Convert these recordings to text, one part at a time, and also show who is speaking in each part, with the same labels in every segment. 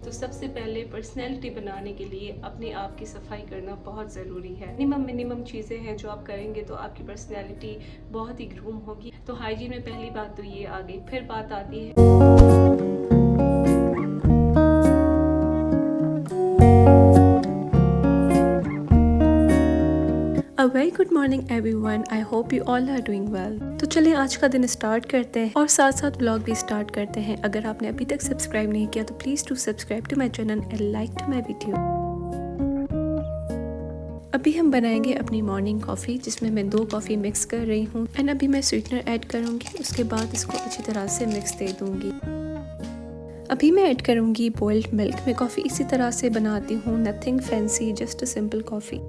Speaker 1: तो सबसे पहले पर्सनैलिटी बनाने के लिए अपने आप की सफाई करना बहुत ज़रूरी है। मिनिमम चीज़ें हैं जो आप करेंगे तो आपकी पर्सनैलिटी बहुत ही ग्रूम होगी। तो हाइजीन में पहली बात तो ये आ गई। फिर बात आती है
Speaker 2: A very good morning everyone. I hope you all are doing well. तो चलिए आज का दिन स्टार्ट करते हैं और साथ साथ व्लॉग भी स्टार्ट करते हैं। अगर आपने अभी तक सब्सक्राइब नहीं किया तो please do subscribe to my channel and like to my video. अभी हम बनाएंगे अपनी मॉर्निंग कॉफ़ी, जिसमें मैं 2 कॉफ़ी मिक्स कर रही हूँ एंड अभी मैं स्वीटनर ऐड करूँगी। उसके बाद इसको अच्छी तरह से मिक्स दे दूँगी। अभी मैं ऐड करूँगी बॉइल्ड मिल्क। मैं कॉफ़ी इसी तरह से बनाती हूँ, nothing fancy, just a simple coffee.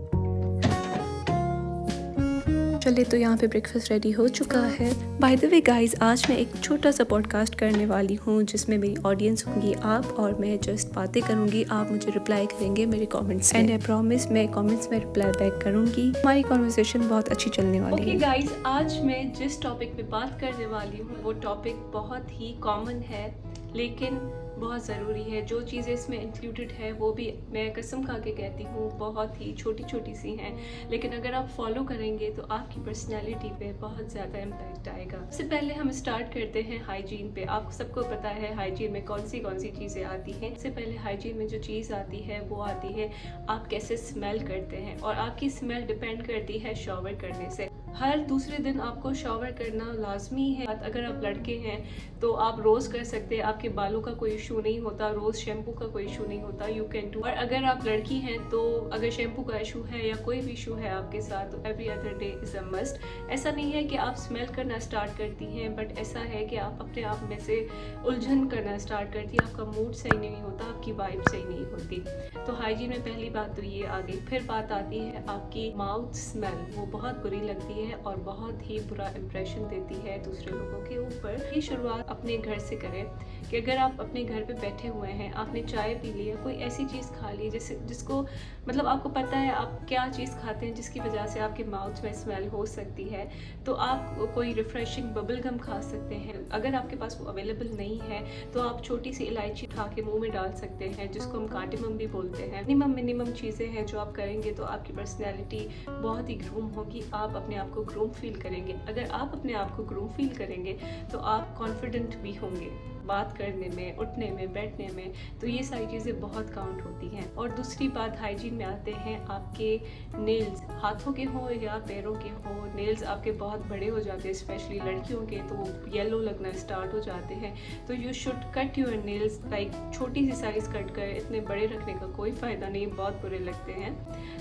Speaker 2: चलिए तो यहाँ पे ब्रेकफास्ट रेडी हो चुका है। बाय द वे गाइस, आज मैं एक छोटा सा पॉडकास्ट करने वाली हूँ जिसमें मेरी ऑडियंस होंगी आप, और मैं जस्ट बातें करूँगी, आप मुझे रिप्लाई करेंगे मेरे कमेंट्स एंड आई प्रॉमिस मैं कमेंट्स में रिप्लाई बैक करूँगी। हमारी कॉन्वर्सेशन बहुत अच्छी चलने वाली है।
Speaker 1: गाइस, आज मैं जिस टॉपिक पे बात करने वाली हूँ वो टॉपिक बहुत ही कॉमन है लेकिन बहुत ज़रूरी है। जो चीज़ें इसमें इंक्लूडेड है वो भी मैं कसम खा के कहती हूँ बहुत ही छोटी सी हैं, लेकिन अगर आप फॉलो करेंगे तो आपकी पर्सनैलिटी पे बहुत ज़्यादा इम्पैक्ट आएगा। सबसे पहले हम स्टार्ट करते हैं हाइजीन पे। आप सबको पता है हाइजीन में कौन सी चीज़ें आती हैं। सबसे पहले हाइजीन में जो चीज़ आती है वो आती है आप कैसे स्मेल करते हैं, और आपकी स्मेल डिपेंड करती है शॉवर करने से। हर दूसरे दिन आपको शॉवर करना लाजमी है। अगर आप लड़के हैं तो आप रोज़ कर सकते हैं, आपके बालों का कोई इशू नहीं होता, रोज़ शैम्पू का कोई इशू नहीं होता, यू कैन डू। और अगर आप लड़की हैं तो अगर शैम्पू का इशू है या कोई भी इशू है आपके साथ तो every other day is a must. ऐसा नहीं है कि आप स्मेल करना स्टार्ट करती हैं, बट ऐसा है कि आप अपने आप में से उलझन करना स्टार्ट करती हैं, आपका मूड सही नहीं होता, आपकी वाइब सही नहीं होती। तो हाइजीन में पहली बात तो ये आ गई। फिर बात आती है आपकी माउथ स्मेल। वो बहुत बुरी लगती है और बहुत ही बुरा इम्प्रेशन देती है दूसरे लोगों के ऊपर। ये शुरुआत अपने घर से करें कि अगर आप अपने घर पे बैठे हुए हैं, आपने चाय पी ली है, कोई ऐसी चीज़ खा ली जिसको मतलब आपको पता है आप क्या चीज़ खाते हैं जिसकी वजह से आपके माउथ में स्मेल हो सकती है, तो आप कोई रिफ्रेशिंग बबल गम खा सकते हैं। अगर आपके पास वो अवेलेबल नहीं है तो आप छोटी सी इलायची खा के मुँह में डाल सकते हैं, जिसको हम कार्डेमम भी बोलते हैं। मिनिमम चीज़ें हैं जो आप करेंगे तो आपकी पर्सनैलिटी बहुत ही ग्रूम होगी, आप अपने आप को ग्रूम फील करेंगे। अगर आप अपने आप को ग्रूम फील करेंगे तो आप कॉन्फिडेंट भी होंगे बात करने में, उठने में, बैठने में। तो ये सारी चीज़ें बहुत काउंट होती हैं। और दूसरी बात हाइजीन में आते हैं आपके नेल्स, हाथों के हों या पैरों के हों। नेल्स आपके बहुत बड़े हो जाते हैं, स्पेशली लड़कियों के, तो वो येलो लगना स्टार्ट हो जाते हैं। तो you should cut your nails like छोटी सी साइज़ कट कर, इतने बड़े रखने का कोई फ़ायदा नहीं, बहुत बुरे लगते हैं।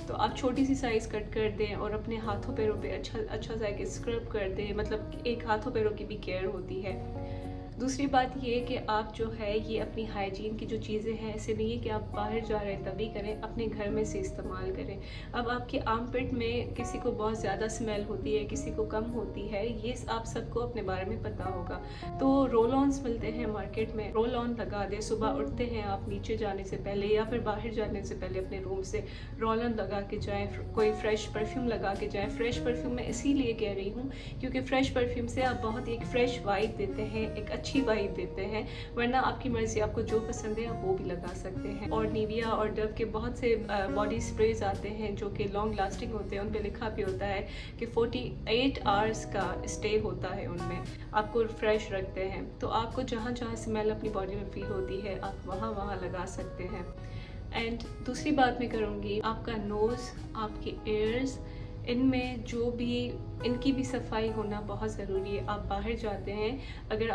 Speaker 1: तो आप छोटी सी साइज़ कट कर दें और अपने हाथों पैरों पे अच्छा सा एक स्क्रब कर दें। मतलब एक हाथों पैरों की भी केयर होती है। दूसरी बात ये कि आप जो है ये अपनी हाइजीन की जो चीज़ें हैं, ऐसे नहीं है कि आप बाहर जा रहे हैं तभी करें, अपने घर में से इस्तेमाल करें। अब आपके आर्मपिट में किसी को बहुत ज़्यादा स्मेल होती है, किसी को कम होती है, ये आप सबको अपने बारे में पता होगा। तो रोल ऑन्स मिलते हैं मार्केट में, रोल ऑन लगा दें। सुबह उठते हैं आप नीचे जाने से पहले या फिर बाहर जाने से पहले अपने रूम से रोल ऑन लगा के जाएँ, कोई फ्रेश परफ्यूम लगा के जाएँ। फ्रेश परफ्यूम मैं इसीलिए कह रही हूँ क्योंकि फ्रेश परफ्यूम से आप बहुत एक फ्रेश वाइब देते हैं, एक अच्छी वाइब देते हैं। वरना आपकी मर्जी, आपको जो पसंद है आप वो भी लगा सकते हैं। और निविया और डव के बहुत से बॉडी स्प्रेज आते हैं जो कि लॉन्ग लास्टिंग होते हैं। उन पे लिखा भी होता है कि 48 आवर्स का स्टे होता है उनमें, आपको फ्रेश रखते हैं। तो आपको जहाँ जहाँ स्मेल अपनी बॉडी में फील होती है आप वहाँ लगा सकते हैं। एंड दूसरी बात मैं करूँगी, आपका नोज़, आपके एयर्स, इनमें जो भी इनकी भी सफाई होना बहुत ज़रूरी है। आप बाहर जाते हैं, अगर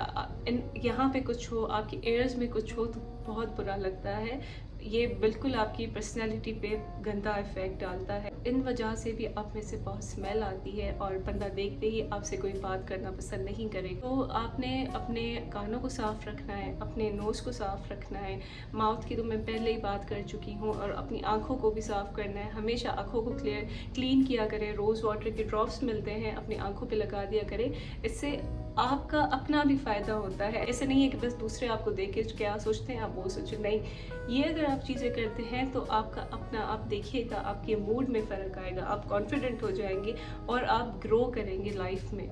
Speaker 1: यहाँ पे कुछ हो, आपके एयर्स में कुछ हो तो बहुत बुरा लगता है। ये बिल्कुल आपकी पर्सनैलिटी पे गंदा इफ़ेक्ट डालता है। इन वजह से भी आप में से बहुत स्मेल आती है और बंदा देखते ही आपसे कोई बात करना पसंद नहीं करेगा। तो आपने अपने कानों को साफ़ रखना है, अपने नोज़ को साफ़ रखना है, माउथ की तो मैं पहले ही बात कर चुकी हूँ, और अपनी आँखों को भी साफ़ करना है। हमेशा आँखों को क्लीन किया करें। रोज़ वाटर के ड्रॉप्स मिलते हैं, अपनी आँखों पे लगा दिया करें। इससे आपका अपना भी फ़ायदा होता है। ऐसे नहीं है कि बस दूसरे आपको देख के क्या सोचते हैं आप वो सोचें, नहीं। ये अगर आप चीज़ें करते हैं तो आपका अपना, आप देखिएगा आपके मूड में फ़र्क आएगा, आप कॉन्फिडेंट हो जाएंगे और आप ग्रो करेंगे लाइफ में।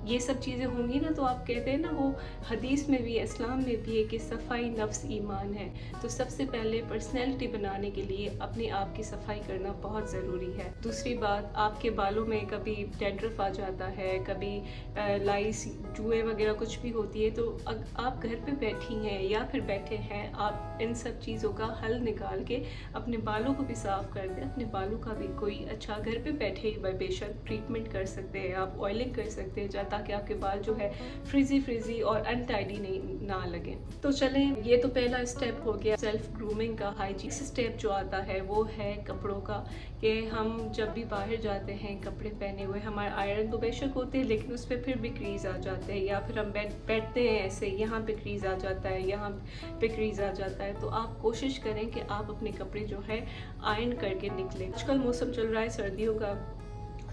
Speaker 1: ये सब चीज़ें होंगी ना, तो आप कहते हैं ना, वो हदीस में भी, इस्लाम में भी है कि सफाई नफ्स ईमान है। तो सबसे पहले पर्सनैलिटी बनाने के लिए अपने आप की सफाई करना बहुत ज़रूरी है। दूसरी बात, आपके बालों में कभी डैंड्रफ आ जाता है, कभी लाइस, जुएँ वगैरह कुछ भी होती है, तो आप घर पे बैठी हैं या फिर बैठे हैं, आप इन सब चीज़ों का हल निकाल के अपने बालों को भी साफ़ कर दें। अपने बालों का भी कोई अच्छा घर पे बैठे ही बेशक ट्रीटमेंट कर सकते हैं, आप ऑयलिंग कर सकते हैं, ताकि आपके बाल जो है फ्रिजी और अनटाइडी नहीं ना लगे। तो चलें, ये तो पहला स्टेप हो गया सेल्फ ग्रूमिंग का। हाइजीन स्टेप जो आता है वो है कपड़ों का, कि हम जब भी बाहर जाते हैं कपड़े पहने हुए, हमारे आयरन तो बेशक होते हैं लेकिन उस पर फिर भी क्रीज़ आ जाते हैं, या फिर हम बैठते हैं ऐसे, यहाँ पे क्रीज़ आ जाता है, यहाँ पे क्रीज़ आ जाता है। तो आप कोशिश करें कि आप अपने कपड़े जो है आयरन करके निकलें। आजकल मौसम चल रहा है सर्दियों का,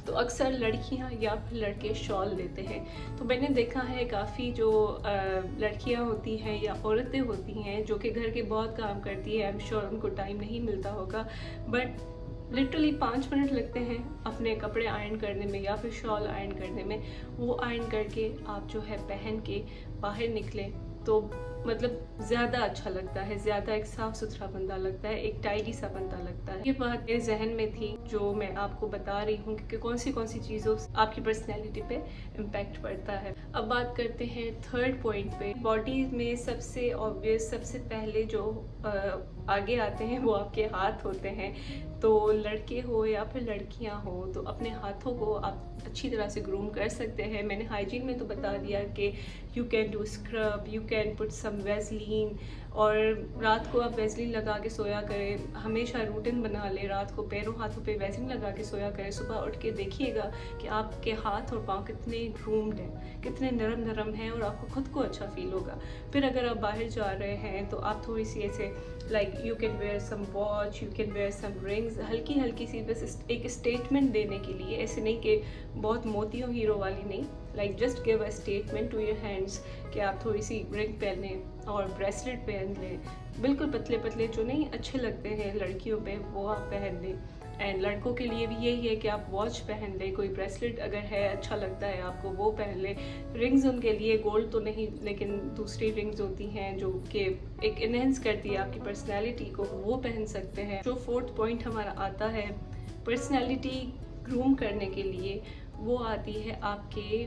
Speaker 1: तो अक्सर लड़कियां या फिर लड़के शॉल लेते हैं। तो मैंने देखा है काफ़ी जो लड़कियां होती हैं या औरतें होती हैं जो कि घर के बहुत काम करती है, आई एम श्योर उनको टाइम नहीं मिलता होगा, बट लिटरली 5 मिनट लगते हैं अपने कपड़े आयरन करने में या फिर शॉल आयरन करने में। वो आयरन करके आप जो है पहन के बाहर निकलें तो मतलब ज़्यादा अच्छा लगता है, ज़्यादा एक साफ़ सुथरा बंदा लगता है, एक टाइडी सा बंदा लगता है। ये बात मेरे जहन में थी जो मैं आपको बता रही हूँ कि कौन सी चीज़ों आपकी पर्सनैलिटी पे इम्पैक्ट पड़ता है। अब बात करते हैं थर्ड पॉइंट पे। बॉडी में सबसे ऑब्वियस, सबसे पहले जो आगे आते हैं वो आपके हाथ होते हैं। तो लड़के हो या फिर लड़कियां हो, तो अपने हाथों को आप अच्छी तरह से ग्रूम कर सकते हैं। मैंने हाइजीन में तो बता दिया कि you can do scrub, you can put some Vaseline, और रात को आप वेज़लीन लगा के सोया करें। हमेशा रूटीन बना लें, रात को पैरों हाथों पे वेज़लीन लगा के सोया करें। सुबह उठ के देखिएगा कि आपके हाथ और पाँव कितने ग्रूम्ड हैं, कितने नरम नरम हैं, और आपको खुद को अच्छा फील होगा। फिर अगर आप बाहर जा रहे हैं तो आप थोड़ी सी ऐसे like you can wear some watch, you can wear some rings, हल्की हल्की सी, बस एक स्टेटमेंट देने के लिए। ऐसे नहीं कि बहुत मोतियों हीरो वाली नहीं, like just give a statement to your hands कि आप थोड़ी सी रिंग पहन लें और ब्रेसलेट पहन लें। बिल्कुल पतले पतले जो नहीं अच्छे लगते हैं लड़कियों पे, वो आप पहन लें। एंड लड़कों के लिए भी यही है कि आप वॉच पहन लें, कोई ब्रेसलेट अगर है अच्छा लगता है आपको वो पहन लें। रिंग्स उनके लिए गोल्ड तो नहीं, लेकिन दूसरी रिंग्स होती हैं जो कि एक इनहेंस करती है आपकी पर्सनैलिटी को, वो पहन सकते हैं। जो फोर्थ पॉइंट हमारा आता है पर्सनैलिटी ग्रूम करने के लिए, वो आती है आपके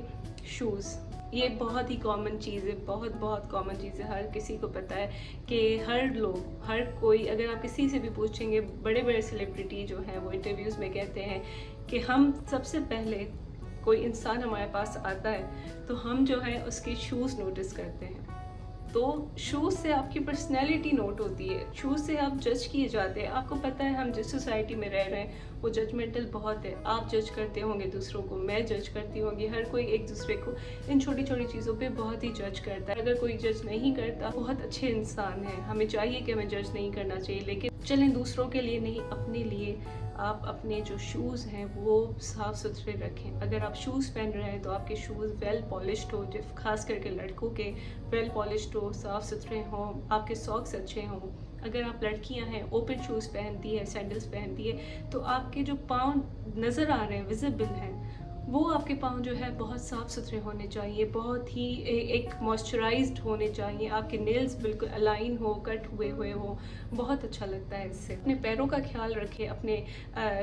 Speaker 1: शूज़। ये बहुत ही कॉमन चीज़ है, बहुत कॉमन चीज़ है। हर किसी को पता है कि हर कोई, अगर आप किसी से भी पूछेंगे, बड़े बड़े सेलिब्रिटी जो हैं वो इंटरव्यूज़ में कहते हैं कि हम सबसे पहले, कोई इंसान हमारे पास आता है तो हम जो है उसके शूज़ नोटिस करते हैं। तो शूज़ से आपकी पर्सनैलिटी नोट होती है, शूज़ से आप जज किए जाते हैं। आपको पता है हम जिस सोसाइटी में रह रहे हैं वो जजमेंटल बहुत है। आप जज करते होंगे दूसरों को, मैं जज करती होंगी, हर कोई एक दूसरे को इन छोटी छोटी चीज़ों पे बहुत ही जज करता है। अगर कोई जज नहीं करता, बहुत अच्छे इंसान है, हमें चाहिए कि हमें जज नहीं करना चाहिए। लेकिन चलें, दूसरों के लिए नहीं, अपने लिए आप अपने जो शूज़ हैं वो साफ़ सुथरे रखें। अगर आप शूज़ पहन रहे हैं तो आपके शूज़ वेल पॉलिश्ड हो, खास करके लड़कों के वेल पॉलिश्ड हो, साफ़ सुथरे हों, आपके सॉक्स अच्छे हों। अगर आप लड़कियां हैं, ओपन शूज़ पहनती है, सैंडल्स पहनती है, तो आपके जो पाँव नज़र आ रहे हैं, विजिबल हैं, वो आपके पाँव जो है बहुत साफ़ सुथरे होने चाहिए, बहुत ही एक मॉइस्चराइज्ड होने चाहिए। आपके नेल्स बिल्कुल अलाइन हो, कट हुए हो, बहुत अच्छा लगता है इससे। अपने पैरों का ख्याल रखें, अपने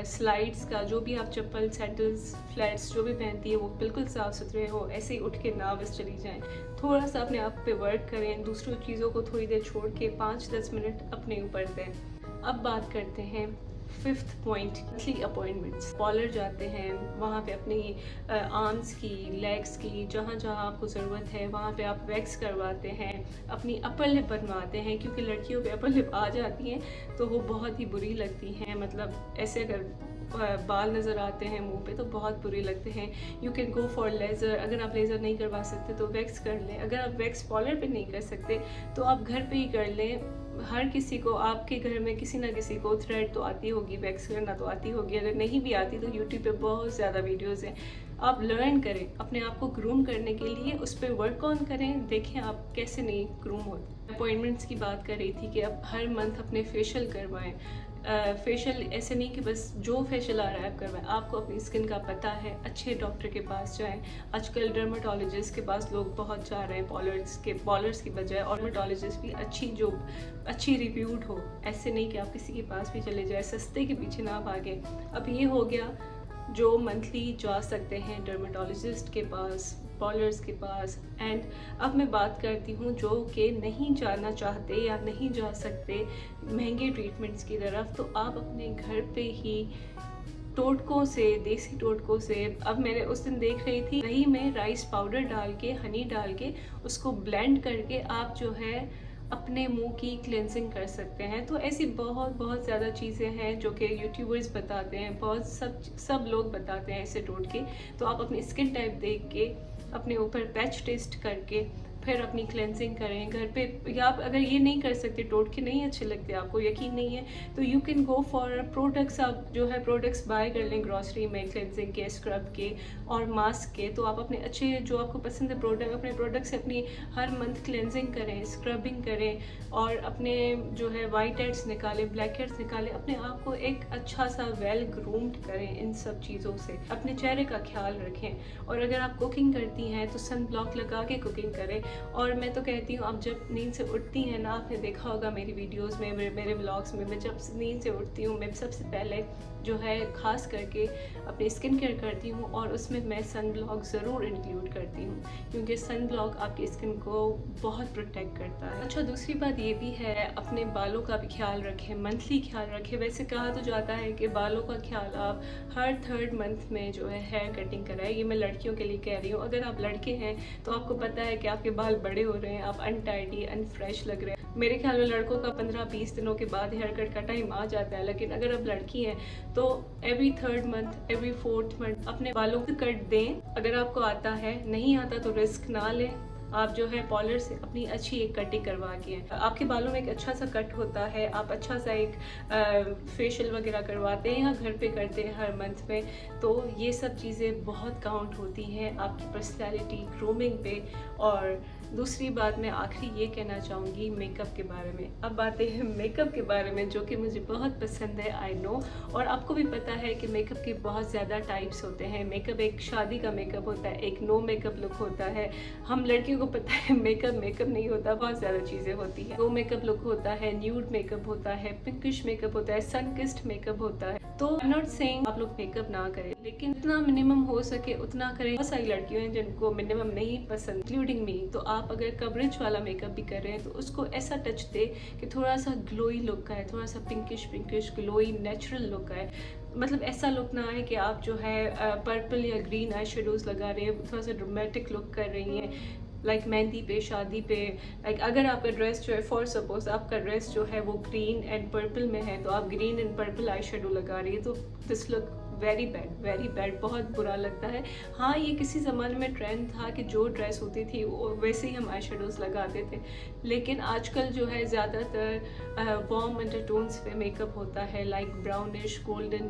Speaker 1: स्लाइड्स का, जो भी आप चप्पल, सैंडल्स, फ्लैट्स जो भी पहनती है वो बिल्कुल साफ़ सुथरे हो। ऐसे ही उठ के ना बस चली जाएँ। थोड़ा सा अपने आप पे वर्क करें, दूसरों चीज़ों को थोड़ी देर छोड़ के 5-10 मिनट अपने ऊपर दें। अब बात करते हैं fifth point, monthly appointments. Parlour जाते हैं, वहाँ पे अपनी आर्म्स की, लेग्स की, जहाँ जहाँ आपको ज़रूरत है वहाँ पे आप वैक्स करवाते हैं, अपनी अपर लिप बनवाते हैं, क्योंकि लड़कियों पे अपर लिप आ जाती हैं तो वो बहुत ही बुरी लगती हैं। मतलब ऐसे अगर बाल नज़र आते हैं मुंह पे तो बहुत बुरे लगते हैं। You can go for laser, अगर आप लेज़र नहीं करवा सकते तो वैक्स कर लें। अगर आप वैक्स पार्लर पे नहीं कर सकते तो आप घर पे ही कर लें। हर किसी को, आपके घर में किसी ना किसी को थ्रेड तो आती होगी, वैक्स करना तो आती होगी। अगर नहीं भी आती तो यूट्यूब पे बहुत ज़्यादा वीडियोज़ हैं, आप लर्न करें, अपने आप को ग्रूम करने के लिए उस पर वर्क ऑन करें, देखें आप कैसे नहीं ग्रूम होते। अपॉइंटमेंट्स की बात कर रही थी कि अब हर मंथ अपने फेशियल करवाएं। फेशियल ऐसे नहीं कि बस जो फेशियल आ रहा है आप करवाएं, आपको अपनी स्किन का पता है, अच्छे डॉक्टर के पास जाएं। आजकल डर्माटोलॉजिस्ट के पास लोग बहुत जा रहे हैं पॉलर्स की बजाय, और डर्माटोलॉजिस्ट भी अच्छी रिव्यूड हो, ऐसे नहीं कि आप किसी के पास भी चले जाए, सस्ते के पीछे ना भागें। अब ये हो गया जो मंथली जा सकते हैं डर्माटोलॉजिस्ट के पास, पॉलर्स के पास। एंड अब मैं बात करती हूँ जो कि नहीं जाना चाहते या नहीं जा सकते महंगे ट्रीटमेंट्स की तरफ, तो आप अपने घर पे ही टोटकों से, देसी टोटकों से, अब मैंने उस दिन देख रही थी दही में राइस पाउडर डाल के, हनी डाल के, उसको ब्लेंड करके आप जो है अपने मुंह की क्लेंजिंग कर सकते हैं। तो ऐसी बहुत ज़्यादा चीज़ें हैं जो कि यूट्यूबर्स बताते हैं, बहुत सब लोग बताते हैं ऐसे टोटके। तो आप अपनी स्किन टाइप देख के, अपने ऊपर पैच टेस्ट करके फिर अपनी क्लेंजिंग करें घर पे। या आप अगर ये नहीं कर सकते, टोटके नहीं अच्छे लगते, आपको यकीन नहीं है, तो you can go for products. आप जो है प्रोडक्ट्स बाय कर लें ग्रॉसरी में, क्लेंजिंग के, स्क्रब के और मास्क के। तो आप अपने अच्छे जो आपको पसंद है प्रोडक्ट, अपने प्रोडक्ट से अपनी हर मंथ क्लेंजिंग करें, स्क्रबिंग करें, और अपने जो है वाइट हेड्स निकालें, ब्लैक हेड्स निकालें, अपने आप को एक अच्छा सा वेल ग्रूम्ड करें इन सब चीज़ों से। अपने चेहरे का ख्याल रखें, और अगर आप कुकिंग करती हैं तो सन ब्लॉक लगा के कुकिंग करें। और मैं तो कहती हूँ, आप जब नींद से उठती हैं ना, आपने देखा होगा मेरी वीडियोस में, मेरे व्लॉग्स में, मैं जब नींद से उठती हूँ, मैं सबसे पहले जो है खास करके अपनी स्किन केयर करती हूँ, और उसमें मैं सन ब्लॉक ज़रूर इंक्लूड करती हूँ, क्योंकि सन ब्लॉक आपकी स्किन को बहुत प्रोटेक्ट करता है। अच्छा, दूसरी बात ये भी है, अपने बालों का भी ख्याल रखें, मंथली ख्याल रखें। वैसे कहा तो जाता है कि बालों का ख्याल आप हर 3rd मंथ में जो है हेयर कटिंग कराएं। ये मैं लड़कियों के लिए कह रही हूँ। अगर आप लड़के हैं तो आपको पता है कि आपके बाल बड़े हो रहे हैं, आप अनटाइडी, अनफ्रेश लग रहे हैं। मेरे ख्याल में लड़कों का 15-20 दिनों के बाद हेयर कट का टाइम आ जाता है, लेकिन अगर आप लड़की हैं तो every 3rd month, every 4th month अपने बालों को कट दें। अगर आपको आता है, नहीं आता तो रिस्क ना लें, आप जो है पॉलर से अपनी अच्छी एक कटिंग करवा के, आपके बालों में एक अच्छा सा कट होता है, आप अच्छा सा एक फेशियल वगैरह करवाते हैं या घर पे करते हैं हर मंथ में, तो ये सब चीज़ें बहुत काउंट होती हैं आपकी पर्सनैलिटी ग्रूमिंग पे। और दूसरी बात मैं आखिरी ये कहना चाहूँगी मेकअप के बारे में। अब आते हैं मेकअप के बारे में, जो कि मुझे बहुत पसंद है, आई नो, और आपको भी पता है कि मेकअप के बहुत ज़्यादा टाइप्स होते हैं। मेकअप, एक शादी का मेकअप होता है, एक नो मेकअप लुक होता है। हम लड़कियों को पता है मेकअप नहीं होता, बहुत ज़्यादा चीज़ें होती हैं। नो मेकअप लुक होता है, न्यूड मेकअप होता है, पिंकिश मेकअप होता है, सन किस्ड मेकअप होता है। तो आई एम नॉट सेइंग आप लोग मेकअप ना करें, लेकिन इतना मिनिमम हो सके उतना करें। बहुत सारी लड़कियां हैं जिनको मिनिमम नहीं पसंद, इंक्लूडिंग मी। तो आप अगर कवरेज वाला मेकअप भी कर रहे हैं तो उसको ऐसा टच दे कि थोड़ा सा ग्लोई लुक का है, थोड़ा सा पिंकिश ग्लोई नेचुरल लुक का है। मतलब ऐसा लुक ना आए कि आप जो है पर्पल या ग्रीन आई शेडोज लगा रहे हैं, थोड़ा सा ड्रामेटिक लुक कर रही हैं, लाइक मेहंदी पे, शादी पे। लाइक अगर आपका ड्रेस जो है, फॉर सपोज आपका ड्रेस जो है वो ग्रीन एंड पर्पल में है, तो आप green and purple eye shadow लगा रही है, तो दिस लुक वेरी बैड, बहुत बुरा लगता है। हाँ, ये किसी ज़माने में ट्रेंड था कि जो ड्रेस होती थी वो वैसे ही हम आई शेडोज़ लगाते थे, लेकिन आजकल जो है ज़्यादातर वार्म अंडरटोन्स पे मेकअप होता है, like brownish, golden,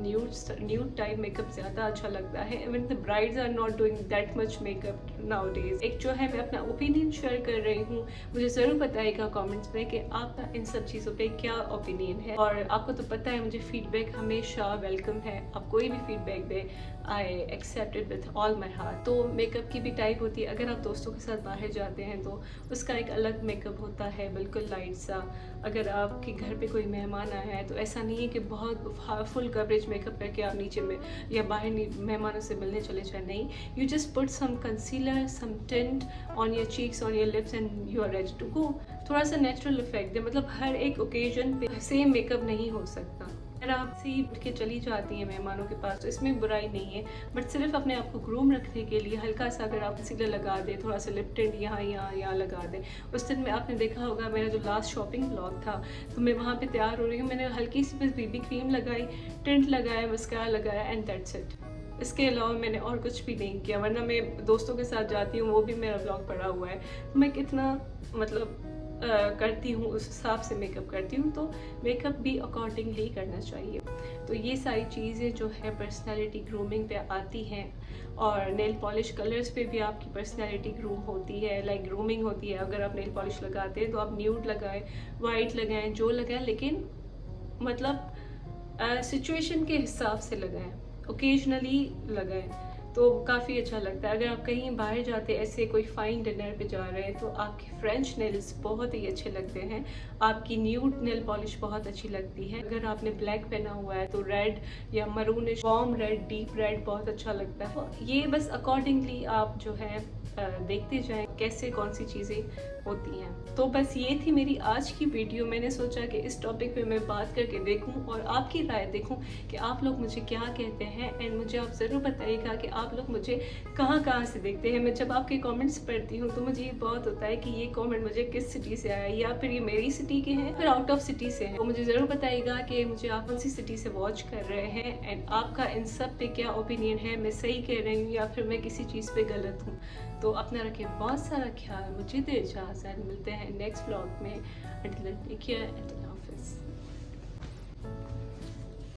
Speaker 1: nude type makeup ज़्यादा अच्छा लगता है। Even the brides are not doing that much makeup nowadays. एक जो है, मैं अपना ओपिनियन शेयर कर रही हूँ, मुझे ज़रूर बताइएगा कमेंट्स में कि आपका इन सब चीज़ों पे क्या ओपिनियन है। और आपको तो पता है मुझे फीडबैक हमेशा वेलकम है, आप कोई भी फीडबैक दे, I accept it with all my heart. तो मेकअप की भी टाइप होती है। अगर आप दोस्तों के साथ बाहर जाते हैं तो उसका एक अलग मेकअप होता है, बिल्कुल लाइट सा। अगर आपके घर पे कोई मेहमान आया है तो ऐसा नहीं है कि बहुत फुल कवरेज मेकअप करके आप नीचे में या बाहर मेहमानों से मिलने चले जाए, नहीं। You just put some concealer, some tint on your cheeks, on your lips, and you are ready to go. थोड़ा सा नेचुरल इफेक्ट दे, मतलब हर एक ओकेजन पे सेम मेकअप नहीं हो सकता। अगर आप से ही उठ के चली जाती हैं मेहमानों के पास तो इसमें बुराई नहीं है, बट सिर्फ अपने आप को ग्रूम रखने के लिए हल्का सा अगर आप कंसीलर लगा दें, थोड़ा सा लिप टिंट यहाँ लगा दें। उस दिन में आपने देखा होगा मेरा जो लास्ट शॉपिंग व्लॉग था, तो मैं वहाँ पे तैयार हो रही हूँ, मैंने हल्की सी बस बीबी क्रीम लगाई, टिंट लगाया, मस्कारा लगाया, एंड दैट्स इट। इसके अलावा मैंने और कुछ भी नहीं किया, वरना मैं दोस्तों के साथ जाती हूँ, वो भी मेरा व्लॉग पड़ा हुआ है। तो मैं कितना मतलब करती हूँ उस हिसाब से मेकअप करती हूँ, तो मेकअप भी अकॉर्डिंगली करना चाहिए। तो ये सारी चीज़ें जो है पर्सनालिटी ग्रूमिंग पे आती हैं, और नेल पॉलिश कलर्स पे भी आपकी पर्सनालिटी ग्रूम होती है, लाइक ग्रूमिंग होती है। अगर आप नेल पॉलिश लगाते हैं तो आप न्यूड लगाएं, वाइट लगाएं, जो लगाएं, लेकिन मतलब सिचुएशन के हिसाब से लगाएं, ओकेजनली लगाएं, तो काफ़ी अच्छा लगता है। अगर आप कहीं बाहर जाते हैं, ऐसे कोई फाइन डिनर पे जा रहे हैं, तो आपके फ्रेंच नेल्स बहुत ही अच्छे लगते हैं, आपकी न्यूड नेल पॉलिश बहुत अच्छी लगती है। अगर आपने ब्लैक पहना हुआ है तो रेड या maroon warm red, deep red बहुत अच्छा लगता है। ये बस अकॉर्डिंगली आप जो है देखते जाएं कैसे कौन सी चीज़ें होती हैं। तो बस ये थी मेरी आज की वीडियो। मैंने सोचा कि इस टॉपिक पे मैं बात करके देखूं और आपकी राय देखूं कि आप लोग मुझे क्या कहते हैं, एंड मुझे आप ज़रूर बताइएगा कि आप लोग मुझे कहाँ से देखते हैं। मैं जब आपके कमेंट्स पढ़ती हूँ तो मुझे ये बहुत होता है कि ये कमेंट मुझे किस सिटी से आया, या फिर ये मेरी सिटी के हैं, फिर आउट ऑफ सिटी से हैं। तो मुझे ज़रूर बताइएगा कि मुझे आप कौन सी सिटी से वॉच कर रहे हैं, एंड आपका इन सब पे क्या ओपिनियन है, मैं सही कह रही हूँ या फिर मैं किसी चीज़ पे गलत हूँ। तो अपना रखें बहुत सारा ख्याल, मुझे दे इजाज़त, मिलते हैं नेक्स्ट व्लॉग में। Until then, take care and